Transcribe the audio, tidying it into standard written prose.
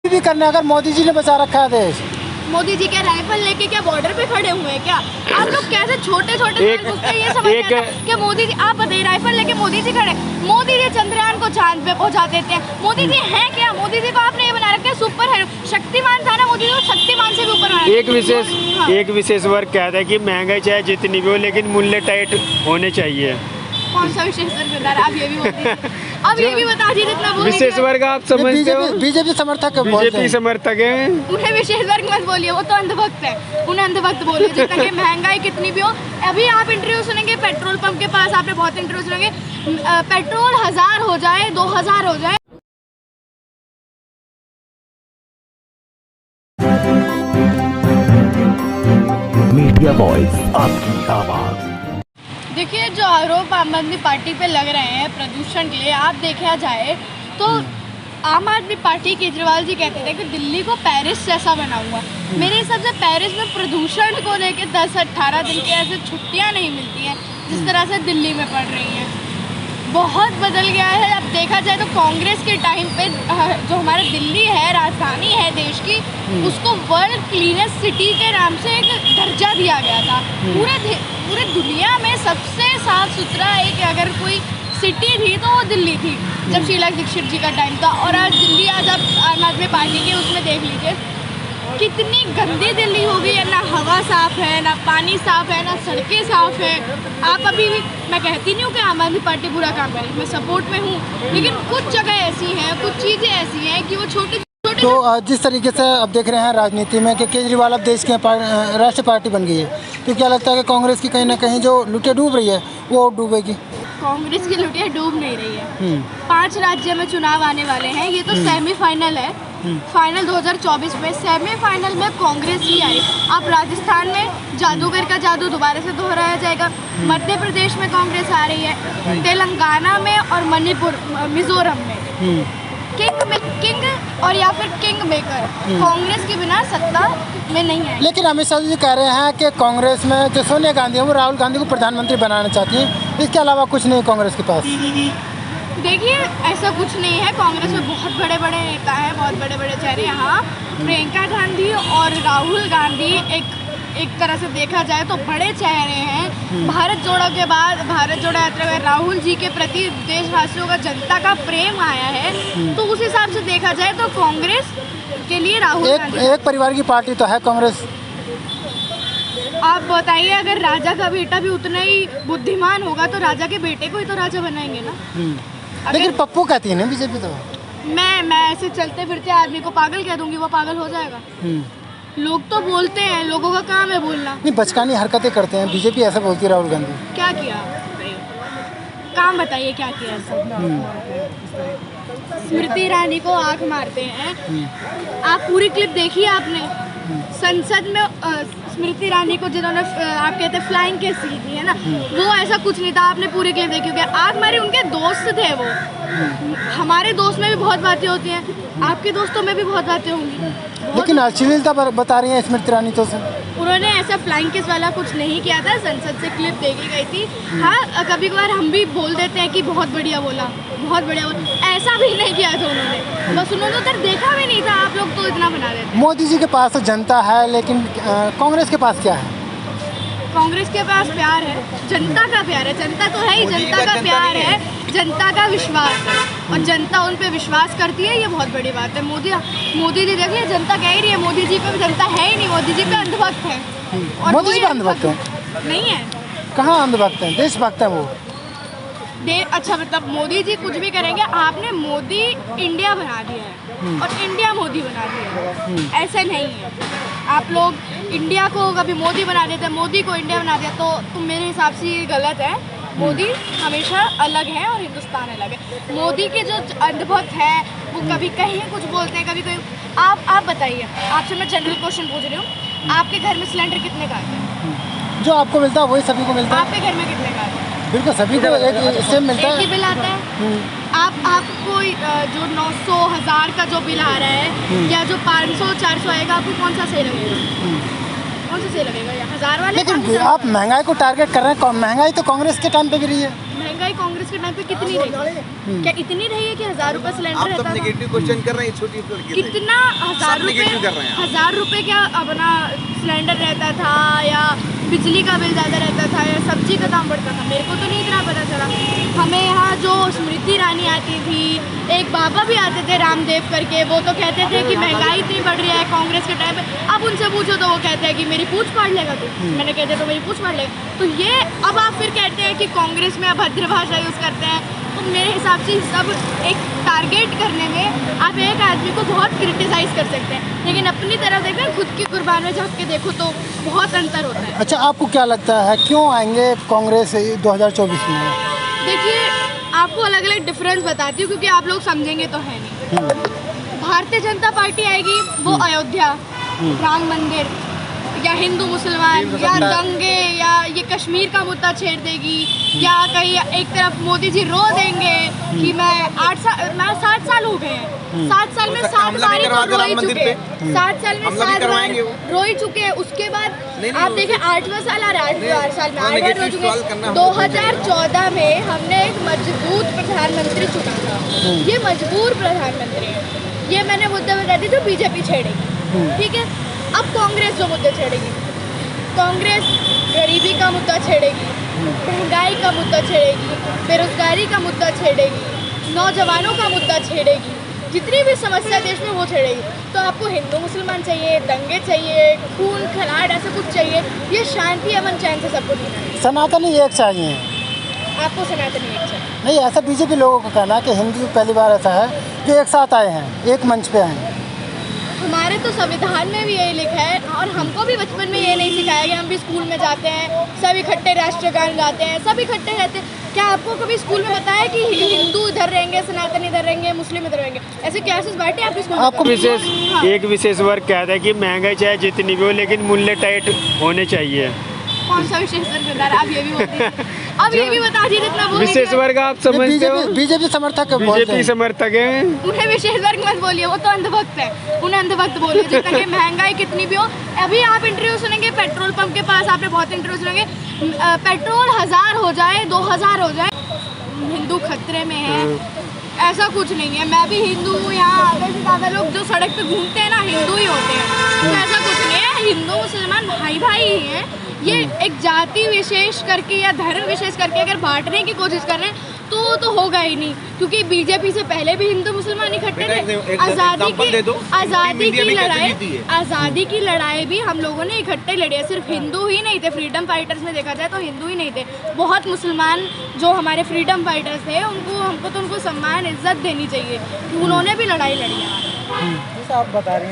भी करने, अगर मोदी जी ने बचा रखा है देश। मोदी जी क्या राइफल लेके क्या बॉर्डर पे खड़े हुए हैं क्या? आप लोग कैसे छोटे छोटे ये समझते हैं कि मोदी जी, आप बताइए, राइफल लेके मोदी जी खड़े? मोदी जी चंद्रयान को चांद पे पहुंचा देते हैं। मोदी जी हैं क्या? मोदी जी को आपने ये बना रखा है सुपर हीरो, शक्तिमान था ना मोदी जी, शक्तिमान से भी ऊपर बना। एक विशेष वर्ग कहता है कि महंगाई चाहे जितनी भी हो लेकिन मूल्य टाइट होने चाहिए। कौन सा विशेष वर्ग बता रहा है? अब ये भी बता दीजिए जितना बोलेंगे। विशेष वर्ग आप समझते हो? बीजेपी समर्थक है, बीजेपी समर्थक है। उन्हें विशेष वर्ग मत बोलिए, वो तो अंधभक्त है। उन्हें अंधभक्त बोलिए, जितना कि महंगाई कितनी भी हो। अभी आप इंटरव्यू सुनेंगे पेट्रोल पंप के पास, आपने बहुत इंटरव्यू सुनेंगे, पेट्रोल 1000 हो जाए, 2000 हो जाए। मीडिया वॉइस, आपकी आवाज। देखिए, जो आरोप आम आदमी पार्टी पे लग रहे हैं प्रदूषण के लिए, आप देखा जाए तो आम आदमी पार्टी केजरीवाल जी कहते थे कि दिल्ली को पेरिस जैसा बना हुआ। मेरे हिसाब से पेरिस में प्रदूषण को लेकर 10-18 दिन की ऐसे छुट्टियां नहीं मिलती हैं जिस तरह से दिल्ली में पड़ रही हैं। बहुत बदल गया है। अब देखा जाए तो कांग्रेस के टाइम पे जो हमारा दिल्ली है, राजधानी है देश की, उसको वर्ल्ड क्लीनेस्ट सिटी के नाम से एक दर्जा दिया गया था। पूरे दुनिया में सबसे साफ सुथरा एक अगर कोई सिटी थी तो वो दिल्ली थी, जब शीला दीक्षित जी का टाइम था। और आज दिल्ली, आज आप आम आदमी पार्टी के उसमें देख लीजिए कितनी गंदी दिल्ली हो गई है। ना हवा साफ़ है, ना पानी साफ़ है, ना सड़कें साफ़ है। आप अभी भी, मैं कहती नहीं हूँ कि आम आदमी पार्टी बुरा काम करे, मैं सपोर्ट में हूँ, लेकिन कुछ जगह ऐसी हैं, कुछ चीज़ें ऐसी हैं कि वो छोटी। तो जिस तरीके से अब देख रहे हैं राजनीति में कि केजरीवाल अब देश की राष्ट्रीय पार्टी बन गई है, तो क्या लगता है कि कांग्रेस की कहीं ना कहीं जो लुटिया डूब रही है वो डूबेगी? कांग्रेस की लुटिया डूब नहीं रही है। 5 राज्य में चुनाव आने वाले हैं, ये तो सेमीफाइनल है। फाइनल 2024 में, सेमीफाइनल में कांग्रेस ही आई। अब राजस्थान में जादूगर का जादू दोबारा से दोहराया जाएगा। मध्य प्रदेश में कांग्रेस आ रही है, तेलंगाना में और मणिपुर, मिजोरम में किंग और या फिर किंग मेकर कांग्रेस के बिना सत्ता में नहीं है। लेकिन अमित शाह जी कह रहे हैं कि कांग्रेस में जो सोनिया गांधी है वो राहुल गांधी को प्रधानमंत्री बनाना चाहती हैं, इसके अलावा कुछ नहीं कांग्रेस के पास। देखिए, ऐसा कुछ नहीं है। कांग्रेस में बहुत बड़े बड़े नेता हैं, बहुत बड़े बड़े चेहरे। यहाँ प्रियंका गांधी और राहुल गांधी एक तरह से देखा जाए तो बड़े चेहरे हैं। भारत जोड़ो के बाद, भारत जोड़ो यात्रा में राहुल जी के प्रति देशवासियों का, जनता का प्रेम आया है, तो उस हिसाब से देखा जाए तो कांग्रेस के लिए राहुल गांधी एक परिवार की पार्टी तो है कांग्रेस। आप बताइए, अगर राजा का बेटा भी उतना ही बुद्धिमान होगा तो राजा के बेटे को ही तो राजा बनाएंगे ना। लेकिन पप्पू कहती है ना बीजेपी, तो मैं ऐसे चलते फिरते आदमी को पागल कह दूंगी, वो पागल हो जाएगा। लोग तो बोलते हैं, लोगों का काम है बोलना। नहीं, बचकानी हरकतें करते हैं बीजेपी, ऐसा बोलती है राहुल गांधी। क्या किया? काम बताइए क्या किया ऐसा? स्मृति ईरानी को आंख मारते हैं। आप पूरी क्लिप देखी आपने? संसद में स्मृति ईरानी को जिन्होंने आप कहते हैं फ्लाइंग केस की है ना, वो ऐसा कुछ नहीं था। आपने पूरी क्लिप देखी होगी। आंख मारी, उनके दोस्त थे वो। हमारे दोस्त में भी बहुत बातें होती हैं, आपके दोस्तों में भी बहुत बातें होंगी। लेकिन अश्लीलता बता रही है स्मृति ईरानी तो से। उन्होंने ऐसा फ्लाइंग किस वाला कुछ नहीं किया था, संसद से क्लिप देखी गई थी। हाँ, कभी कभार हम भी बोल देते हैं कि बहुत बढ़िया बोला, बहुत बढ़िया बोला, ऐसा भी नहीं किया था उन्होंने। बस उन्होंने उधर देखा भी नहीं था, आप लोग तो इतना बना देते। मोदी जी के पास तो जनता है, लेकिन कांग्रेस के पास क्या है? कांग्रेस के पास प्यार है, जनता का प्यार है। जनता तो है ही, जनता का प्यार है, जनता का विश्वास है, और जनता उन पे विश्वास करती है, ये बहुत बड़ी बात है। मोदी जी देखिए, जनता कह ही रही है, मोदी जी पे जनता है ही नहीं, मोदी जी पे अंधभक्त है। और मोदी जी पे अंधभक्त है? नहीं है। कहाँ अंधभक्त है? देशभक्त है वो। अच्छा, मतलब मोदी जी कुछ भी करेंगे। आपने मोदी इंडिया बना दिया है और इंडिया मोदी बना दिया है, ऐसा नहीं है। आप लोग इंडिया को कभी मोदी बना देते हैं, मोदी को इंडिया बना दिया, तो मेरे हिसाब से ये गलत है। मोदी हमेशा अलग है और हिंदुस्तान अलग है। मोदी के जो अंधभक्त हैं वो कभी कहीं कुछ बोलते हैं, कभी कहीं। आप बताइए, आपसे मैं जनरल क्वेश्चन पूछ रही हूँ, आपके घर में सिलेंडर कितने का आता है? जो आपको मिलता है वही सभी को मिलता है। आपके घर में कितने का आता है? बिल्कुल, सभी को एक सेम मिलता है। एक ही बिल आता है। आपको जो 900 1000 का जो बिल आ रहा है, या जो 500 400 आएगा, आपको कौन सा सही लगेगा? कौन सा सही लगेगा? या 1000 वाले? लेकिन आप महंगाई को टारगेट कर रहे हैं। महंगाई तो कांग्रेस के टाइम पे भी रही है। महंगाई कांग्रेस के टाइम पे कितनी रही? क्या इतनी रही है कि 1000 रुपए सिलेंडर आप रहता सब था? नेगेटिव क्वेश्चन कर रहे हैं छोटी लड़की से। कितना सब negative कर रहे हैं आप। 1000 रुपए क्या अपना सिलेंडर रहता था, या बिजली का बिल ज़्यादा रहता था, या सब्जी का दाम बढ़ता था? मेरे को तो नहीं इतना पता चला। हमें यहाँ जो स्मृति ईरानी आती थी, एक बाबा भी आते थे रामदेव करके, वो तो कहते थे कि महंगाई इतनी बढ़ रही है कांग्रेस के टाइम पे। अब उनसे पूछो तो वो कहते हैं कि मेरी पूछ फाड़ लेगा तू। मैंने कहते तो मेरी पूछ फाड़ लेगा। तो ये अब आप फिर कहते हैं कि कांग्रेस में अभद्र भाषा यूज़ करते हैं। तो मेरे हिसाब से सब एक टारगेट करने में आप एक आदमी को बहुत क्रिटिसाइज़ कर सकते हैं, लेकिन अपनी तरफ देखें, खुद की कुर्बान में झाँक के देखो तो बहुत अंतर होता है। अच्छा, आपको क्या लगता है क्यों आएंगे कांग्रेस 2024 में? देखिए, आपको अलग अलग डिफरेंस बताती हूँ, क्योंकि आप लोग समझेंगे तो है नहीं। भारतीय जनता पार्टी आएगी, वो अयोध्या, राम मंदिर, या हिंदू मुसलमान, या दंगे, या ये कश्मीर का मुद्दा छेड़ देगी, या कहीं एक तरफ मोदी जी रो देंगे कि मैं 7 साल हो गए हैं, 7 साल में 7 बार तो रो ही चुके हैं, 7 साल में 7 बार रो ही चुके हैं। उसके बाद आप देखें 8वां साल आ रहा है, 8 साल में 8 बार रो चुके हैं। 2014 में हमने एक मजबूत प्रधानमंत्री चुना था, ये मजबूर प्रधानमंत्री है। ये मैंने मुद्दे बता दी जो बीजेपी छेड़ेगी, ठीक है। अब कांग्रेस जो मुद्दे छेड़ेगी, कांग्रेस गरीबी का मुद्दा छेड़ेगी, महंगाई का मुद्दा छेड़ेगी, बेरोजगारी का मुद्दा छेड़ेगी, नौजवानों का मुद्दा छेड़ेगी, जितनी भी समस्या देश में वो छेड़ेगी। तो आपको हिंदू मुसलमान चाहिए, दंगे चाहिए, खून खराट ऐसा कुछ चाहिए? ये शांति अमन चैन से सबको जीना है। सनातनी एक चाहिए। आपको सनातनी एक चाहिए? नहीं, ऐसा बीजेपी लोगों का कहना है कि हिंदू पहली बार ऐसा है कि एक साथ आए हैं, एक मंच पे आए हैं। हमारे तो संविधान में भी यही लिखा है, और हमको भी बचपन में ये नहीं सिखाया गया। हम भी स्कूल में जाते हैं, सब इकट्ठे राष्ट्रगान गाते हैं, सब इकट्ठे रहते हैं। क्या आपको कभी स्कूल में बताया कि हिंदू इधर रहेंगे, सनातन इधर रहेंगे, मुस्लिम इधर रहेंगे? ऐसे क्लासेस बांटे आपके स्कूल में? आपको एक विशेष वर्ग कहता है कि महंगाई चाहे जितनी भी हो, लेकिन मूल्य टाइट होने चाहिए। कौन सा विशेष वर्ग? अब ये भी अब ये भी बता दीजिए जितना बोल विशेष वर्ग आप समझते हो? बीजेपी समर्थक है, बीजेपी समर्थक है। उन्हें विशेष वर्ग मत बोलिए, वो तो अंधभक्त है। उन्हें अंधभक्त बोलिए। जितना कि महंगाई कितनी भी हो, अभी आप इंटरव्यू सुनेंगे पेट्रोल पंप के पास, आपने बहुत इंटरव्यू सुनेंगे, पेट्रोल 1000 हो जाए, 2000 हो जाए, हिंदू खतरे में है। ऐसा कुछ नहीं है। मैं भी हिंदू हूँ, यहाँ आधे से ज़्यादा लोग जो सड़क पे घूमते हैं ना, हिंदू ही होते हैं। तो ऐसा कुछ नहीं है, हिंदू मुसलमान भाई भाई ही हैं। ये एक जाति विशेष करके या धर्म विशेष करके अगर बांटने की कोशिश कर रहे हैं तो होगा ही नहीं, क्योंकि बीजेपी से पहले भी हिंदू मुसलमान इकट्ठे थे। आज़ादी की लड़ाई भी हम लोगों ने इकट्ठे लड़ी है। सिर्फ हिंदू ही नहीं थे, फ्रीडम फाइटर्स में देखा जाए तो हिंदू ही नहीं थे, बहुत मुसलमान जो हमारे फ्रीडम फाइटर्स थे, हमको सम्मान इज्जत देनी चाहिए। उन्होंने भी लड़ाई लड़ी है। आप बता रहे हैं।